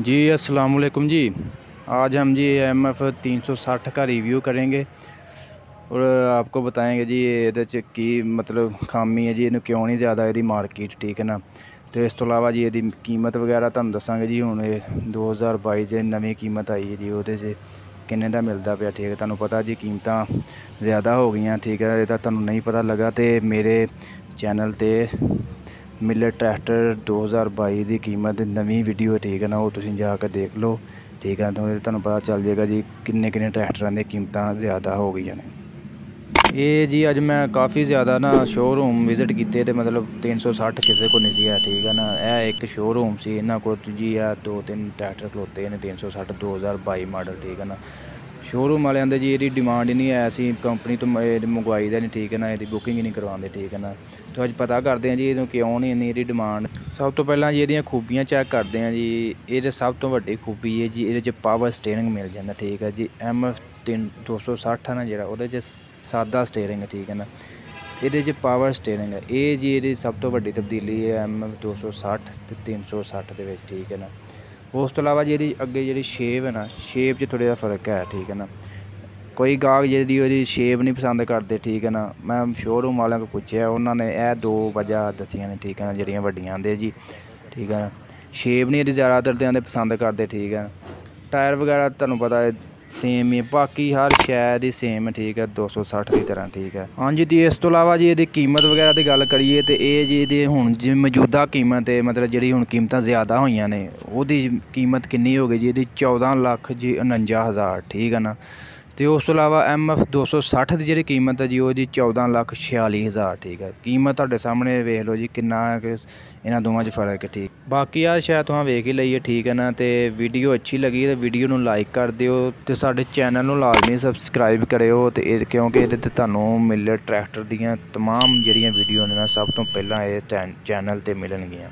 जी अस्सलाम वालेकुम जी। आज हम जी MF 360 का रिव्यू करेंगे और आपको बताएंगे जी ये की मतलब खामी है जी, इन्हें क्यों नहीं ज़्यादा यदी मार्केट, ठीक है ना। तो इस तो इलावा जी यदी कीमत वगैरह तुहानू दसांगे जी। हुण 2022 नवी कीमत आई है जी, वो किन्ने दा मिलता पाया, ठीक है। तुहानू पता जी कीमतां ज़्यादा हो गई, ठीक है। ये तुहानू नहीं पता लगा तो मेरे चैनल ते मिलेट ट्रैक्टर 2022 की कीमत नवी वीडियो, ठीक है ना, वो तुसीं जाकर देख लो, ठीक है। तो तुहानू पता चल जाएगा जी किन्ने किन्ने ट्रैक्टरां दी कीमतां ज़्यादा हो गई ने। ये जी अज मैं काफ़ी ज़्यादा ना शोरूम विजिट किए तो मतलब 360 किसी को नहीं सी है, ठीक है ना। यह एक शोरूम से इन्हों को जी है 2-3 ट्रैक्टर खलोते हैं 360 2022 मॉडल, ठीक है ना। शोरूम वाले आंदे जी ये डिमांड ही नहीं है, ऐसी कंपनी तो मंगवाई दा नहीं, ठीक है ना। ये बुकिंग ही नहीं करवाते, ठीक है ना। तो अज पता करते हैं जी ये क्यों नहीं इन्नी डिमांड। सब तो पहला जी ये खूबियाँ चैक करते हैं जी। ये सब तो वड्डी खूबी है जी, ये पावर स्टेयरिंग मिल जाता, ठीक है जी। MF 260 है ना जो वो सादा स्टेयरिंग है, ठीक है ना। ये पावर स्टेयरिंग है, ये जी ये सब तो वड्डी तब्दीली है MF 260 तो 360 के, ठीक है ना। उस तो इलावा जी अगे जी शेप है ना, शेप च थोड़ा फर्क है, ठीक है ना। कोई गाहक जी शेप नहीं पसंद करते, ठीक है ना। मैं शोरूम वालों को पूछा, उन्होंने यह 2 वजह दसियां ने, ठीक है ना, जड़ियाँ वड्डियां आंदे जी, ठीक है ना। शेप नहीं ज़्यादातर तो आंदे पसंद करते, ठीक है। टायर वगैरह तुहानू पता है सेम ही, बाकी हर शायद ही सेम है, ठीक है, 260 की तरह, ठीक है। हाँ जी। तो इस तो इलावा जी ये कीमत वगैरह की गल करिए तो ये जी ये हुण जी मौजूदा कीमत है, मतलब जी हुण कीमतां ज़्यादा हुई ने, उसकी कीमत कितनी हो गई जी, ये 14 लाख जी 49,000, ठीक है ना। तो उस तो इलावा MF 260 की जी कीमत है जी, वो जी 14,46,000, ठीक है। कीमत तुहाडे सामने वेख लो जी किन्ना इन्हां दोवां च फर्क है, ठीक। बाकी यार शायद तुहां वेख ही लईए, ठीक है ना। तो वीडियो अच्छी लगी तो वीडियो नू लाइक कर दिओ तो साडे चैनल नू लाजमी सबसक्राइब करिओ, तो क्योंकि ये तुहानू मिलेट ट्रैक्टर दियां तमाम जिहड़ियां वीडियो ने ना सब तो पहलां इस चैनल ते मिलणगियां।